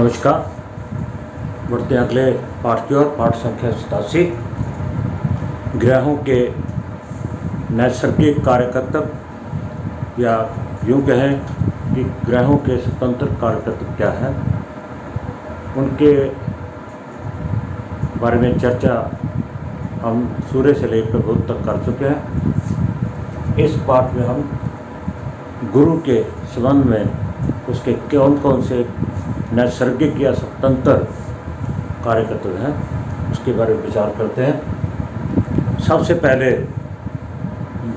नमस्कार। बढ़ते हैं अगले पाठ की ओर। पाठ संख्या 87, ग्रहों के नैसर्गिक कार्यकर्तव्य, या यूँ कहें कि ग्रहों के स्वतंत्र कार्यकर्तव्य क्या हैं, उनके बारे में चर्चा हम सूर्य से लेकर बुध तक कर चुके हैं। इस पाठ में हम गुरु के संबंध में उसके कौन कौन से नैसर्गिक या स्वतंत्र कार्यकर्तव्य हैं उसके बारे में विचार करते हैं। सबसे पहले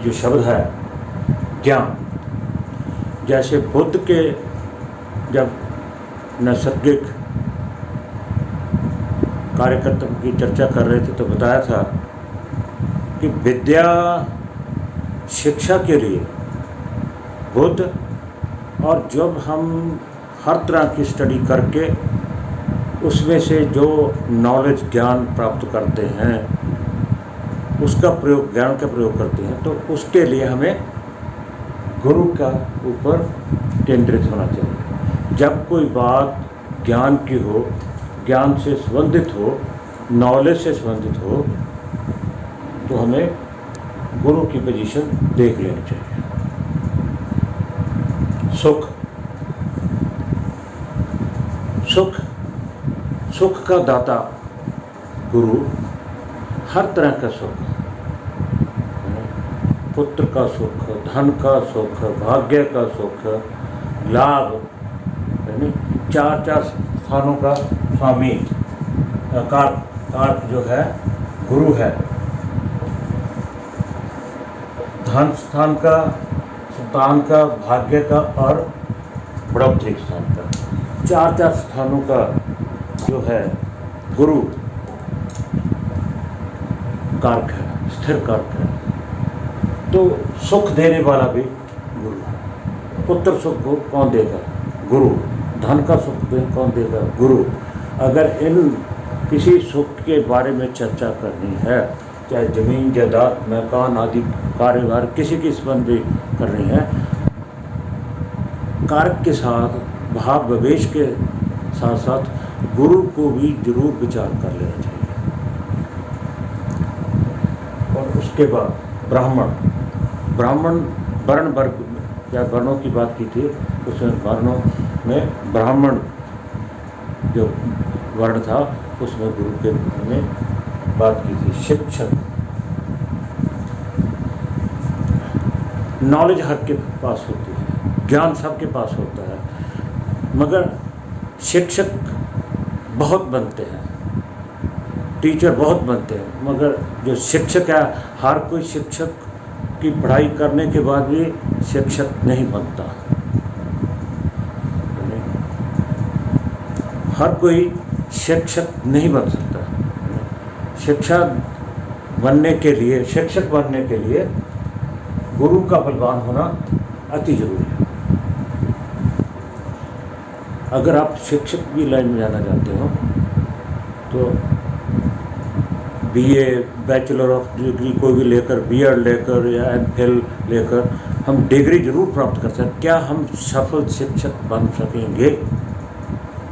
जो शब्द है ज्ञान, जैसे बुद्ध के जब नैसर्गिक कार्यकर्तव्य की चर्चा कर रहे थे तो बताया था कि विद्या शिक्षा के लिए बुद्ध, और जब हम हर तरह की स्टडी करके उसमें से जो नॉलेज ज्ञान प्राप्त करते हैं उसका प्रयोग, ज्ञान का प्रयोग करते हैं, तो उसके लिए हमें गुरु का ऊपर केंद्रित होना चाहिए। जब कोई बात ज्ञान की हो, ज्ञान से संबंधित हो, नॉलेज से संबंधित हो, तो हमें गुरु की पोजीशन देख लेनी चाहिए। सुख का दाता गुरु, हर तरह का सुख, पुत्र का सुख, धन का सुख, भाग्य का सुख, लाभ, यानी चार स्थानों का स्वामी कारक जो है गुरु है। धन स्थान का, संतान का, भाग्य का और बढ़ोतरी स्थान का, चार स्थानों का जो है गुरु कारक है, स्थिर कारक है। तो सुख देने वाला भी गुरु है। पुत्र सुख को कौन देगा? गुरु। धन का सुख कौन देगा? गुरु। अगर इन किसी सुख के बारे में चर्चा करनी है, चाहे जमीन जायदाद मकान आदि कारोबार किसी की संबंध भी करनी है, कारक के साथ भाव विवेश के साथ साथ गुरु को भी जरूर विचार कर लेना चाहिए। और उसके बाद ब्राह्मण वर्ण वर्ग या वर्णों की बात की थी, उसमें वर्णों में ब्राह्मण जो वर्ण था उसमें गुरु के बारे में बात की थी। शिक्षक, नॉलेज हर के पास होती है, ज्ञान सबके पास होता है, मगर शिक्षक बहुत बनते हैं, टीचर बहुत बनते हैं, मगर जो शिक्षक है, हर कोई शिक्षक की पढ़ाई करने के बाद भी शिक्षक नहीं बनता। हर कोई शिक्षक नहीं बन सकता। शिक्षक बनने के लिए गुरु का बलवान होना अति जरूरी है। अगर आप शिक्षक की लाइन में जाना चाहते हो तो बीए, बैचलर ऑफ डिग्री कोई भी लेकर, बीएड लेकर या एमफिल लेकर हम डिग्री जरूर प्राप्त कर सकते हैं। क्या हम सफल शिक्षक बन सकेंगे?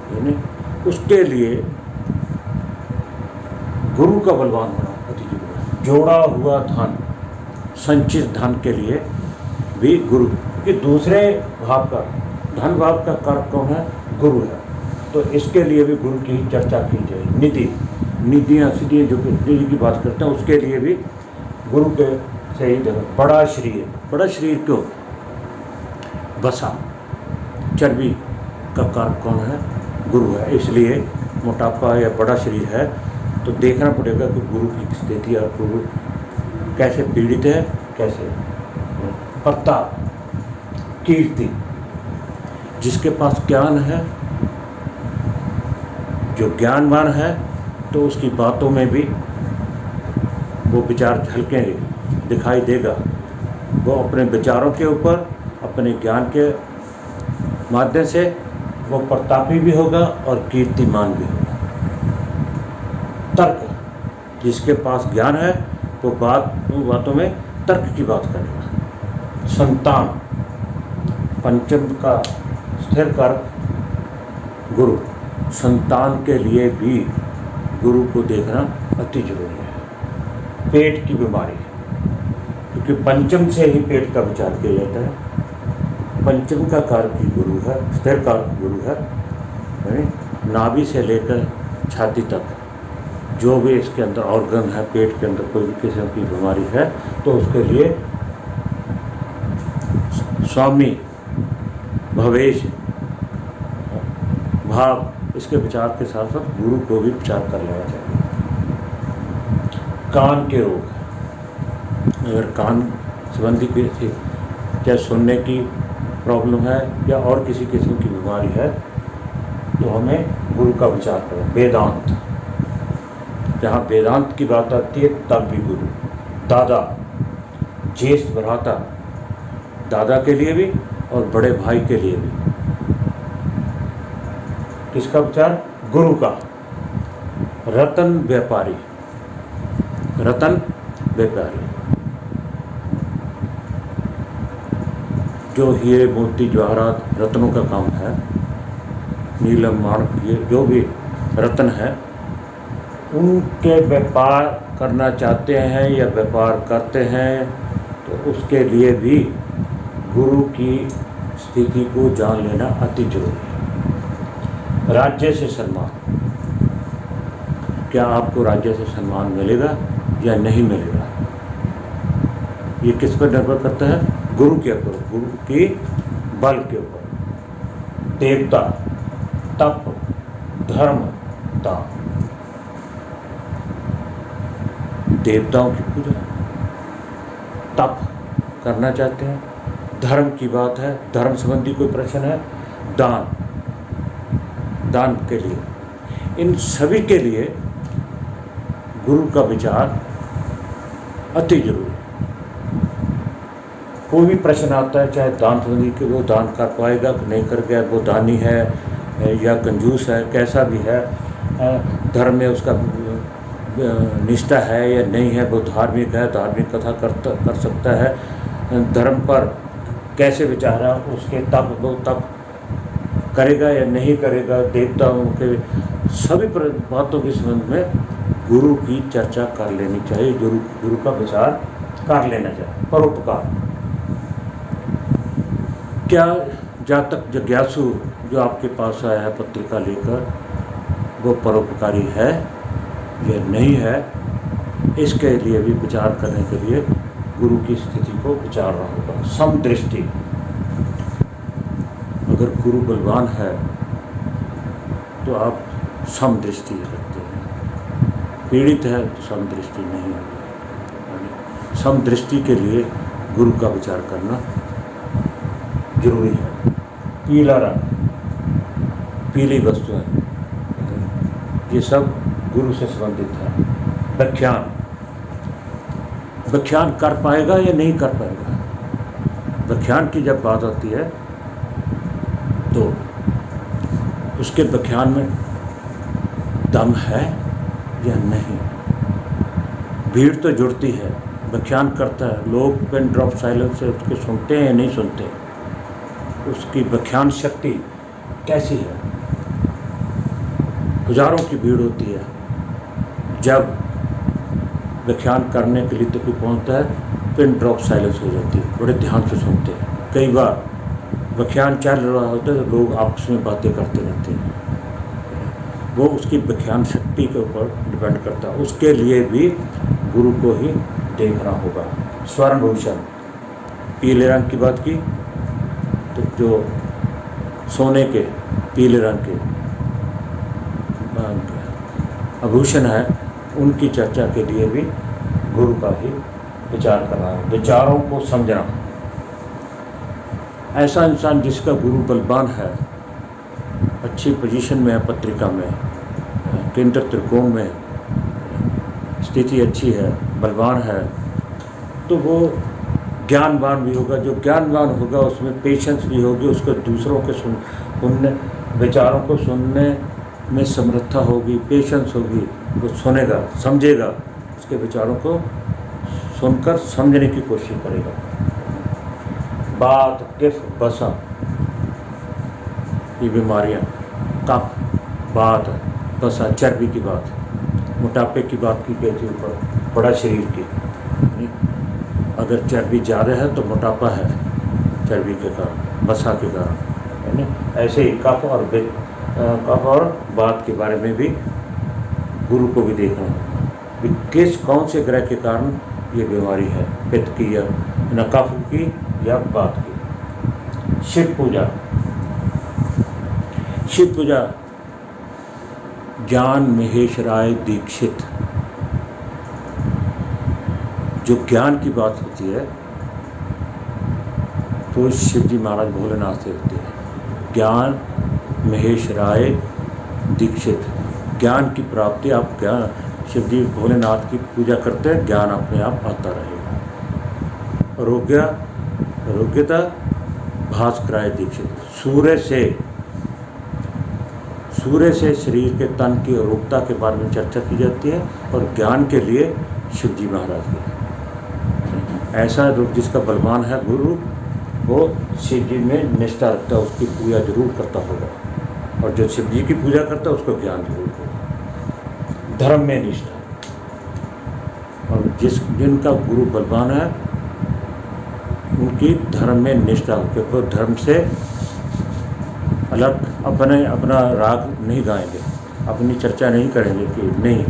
यानी उसके लिए गुरु का बलवान होना अति जरूरी है। जोड़ा हुआ धन, संचित धन के लिए भी गुरु के दूसरे भाव का, धन भाव का कारक कौन है? गुरु है। तो इसके लिए भी गुरु की चर्चा की जाए। नीतियाँ सीधियाँ जो निधि की बात करते हैं उसके लिए भी गुरु के सही जगह। बड़ा शरीर क्यों? वसा, चर्बी का कारक कौन है? गुरु है। इसलिए मोटापा या बड़ा शरीर है तो देखना पड़ेगा कि गुरु की स्थिति और गुरु कैसे पीड़ित है, कैसे। पत्ता, कीर्ति, जिसके पास ज्ञान है, जो ज्ञानवान है, तो उसकी बातों में भी वो विचार झलकेंगे, दिखाई देगा। वो अपने विचारों के ऊपर, अपने ज्ञान के माध्यम से वो प्रतापी भी होगा और कीर्तिमान भी होगा। तर्क, जिसके पास ज्ञान है वो बातों में तर्क की बात करेगा। संतान, पंचम का स्थिर कारक गुरु, संतान के लिए भी गुरु को देखना अति जरूरी है। पेट की बीमारी, क्योंकि पंचम से ही पेट का विचार किया जाता है। पंचम का कारक ही गुरु है, स्थिर कारक गुरु है। नाभि से लेकर छाती तक जो भी इसके अंदर ऑर्गन है, पेट के अंदर कोई भी किस्म की बीमारी है तो उसके लिए स्वामी भवेश भाव इसके विचार के साथ साथ गुरु को भी विचार कर लेना चाहिए। कान के रोग, अगर कान संबंधी कोई चाहे सुनने की प्रॉब्लम है या और किसी किस्म की बीमारी है तो हमें गुरु का विचार करें। वेदांत, जहाँ वेदांत की बात आती है तब भी गुरु। दादा, ज्येष्ठ भ्राता, दादा के लिए भी और बड़े भाई के लिए भी किसका विचार? गुरु का। रतन व्यापारी, रतन व्यापारी जो हीरे मोती जवाहरात रत्नों का काम है, नीलम माणक, ये जो भी रत्न है उनके व्यापार करना चाहते हैं या व्यापार करते हैं तो उसके लिए भी गुरु की स्थिति को जान लेना अति जरूरी है। राज्य से सम्मान, क्या आपको राज्य से सम्मान मिलेगा या नहीं मिलेगा, ये किस पर निर्भर करता है? गुरु के ऊपर, गुरु की बल के ऊपर। देवता, तप, धर्म, दान। देवताओं की पूजा, तप करना चाहते हैं, धर्म की बात है, धर्म संबंधी कोई प्रश्न है, दान, दान के लिए, इन सभी के लिए गुरु का विचार अति जरूरी है। कोई भी प्रश्न आता है चाहे दान संबंधी कि वो दान कर पाएगा कि नहीं कर गया, वो दानी है या कंजूस है, कैसा भी है, धर्म में उसका निष्ठा है या नहीं है, वो धार्मिक है, धार्मिक कथा कर सकता है, धर्म पर कैसे विचार है, उसके तप वो तप करेगा या नहीं करेगा, देवताओं के सभी बातों के संबंध में गुरु की चर्चा कर लेनी चाहिए, गुरु का विचार कर लेना चाहिए। परोपकार, क्या जातक जिज्ञासु जो आपके पास आया है पत्रिका लेकर वो परोपकारी है या नहीं है, इसके लिए भी विचार करने के लिए गुरु की स्थिति को विचारना होगा। समदृष्टि, अगर गुरु बलवान है तो आप समदृष्टि रखते हैं, पीड़ित है तो समदृष्टि नहीं होगी। समदृष्टि के लिए गुरु का विचार करना जरूरी है। पीला रंग, पीली वस्तुएं, ये सब गुरु से संबंधित है। व्याख्यान, व्याख्यान कर पाएगा या नहीं कर पाएगा, व्याख्यान की जब बात आती है तो उसके व्याख्यान में दम है या नहीं। भीड़ तो जुड़ती है, व्याख्यान करता है, लोग पेन ड्रॉप साइलेंस से उसके सुनते हैं या नहीं सुनते, उसकी व्याख्यान शक्ति कैसी है। हजारों की भीड़ होती है, जब व्याख्यान करने के लिए तो कोई पहुँचता है पिन ड्रॉप साइलेंस हो जाती है, बड़े ध्यान से सुनते हैं। कई बार व्याख्यान चल रहा होता है तो लोग आपस में बातें करते रहते हैं, वो उसकी व्याख्यान शक्ति के ऊपर डिपेंड करता है। उसके लिए भी गुरु को ही देखना होगा। स्वर्ण भूषण, पीले रंग की बात की तो जो सोने के पीले रंग के आभूषण है उनकी चर्चा के लिए भी गुरु का ही विचार करना है। विचारों को समझना, ऐसा इंसान जिसका गुरु बलवान है, अच्छी पोजीशन में है, पत्रिका में, केंद्र त्रिकोण में स्थिति अच्छी है, बलवान है, तो वो ज्ञानवान भी होगा। जो ज्ञानवान होगा उसमें पेशेंस भी होगी, उसको दूसरों के सुनने, विचारों को सुनने में समर्थता होगी, पेशेंस होगी, वो सुनेगा, समझेगा, उसके विचारों को सुनकर समझने की कोशिश करेगा। बात, किफ, बसा, ये बीमारियाँ, कफ, बात बस चर्बी की बात, मोटापे की बात की गई थी ऊपर, बड़ा शरीर की। अगर चर्बी ज़्यादा है तो मोटापा है चर्बी के कारण, वसा के कारण, है ना। ऐसे ही कफ और बात के बारे में भी गुरु को भी देखना होगा कि किस कौन से ग्रह के कारण ये बीमारी है, पित्त की या न कफ की या बात की। शिव पूजा, शिव पूजा ज्ञान महेश राय दीक्षित, जो ज्ञान की बात होती है तो शिव जी महाराज भोलेनाथ से होती है। ज्ञान महेश राय दीक्षित, ज्ञान की प्राप्ति, आप ज्ञान शिव जी भोलेनाथ की पूजा करते हैं, ज्ञान अपने आप आता रहेगा। आरोग्यता भास्कराय दीक्षित, सूर्य से शरीर के तन की अरोगता के बारे में चर्चा की जाती है और ज्ञान के लिए शिव जी महाराज की। ऐसा जिसका बलवान है गुरु, वो शिव जी में निष्ठा रखता है, उसकी पूजा जरूर करता होगा, और जो शिव जी की पूजा करता है उसको ज्ञान जरूर होगा। धर्म में निष्ठा, और जिनका गुरु बलवान है उनकी धर्म में निष्ठा होकर वो धर्म से अलग अपना राग नहीं गाएंगे, अपनी चर्चा नहीं करेंगे कि नहीं,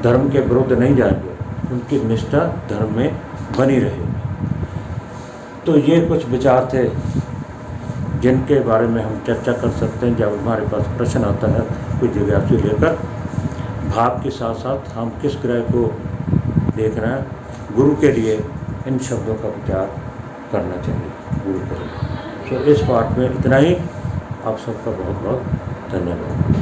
धर्म के विरुद्ध नहीं जाएंगे, उनकी निष्ठा धर्म में बनी रहेगी। तो ये कुछ विचार थे जिनके बारे में हम चर्चा कर सकते हैं जब हमारे पास प्रश्न आता है कोई जिज्ञासु लेकर। भाव के साथ साथ हम किस ग्रह को देख रहे हैं, गुरु के लिए इन शब्दों का विचार करना चाहिए गुरु के लिए। तो इस पाठ में इतना ही। आप सबका बहुत बहुत धन्यवाद।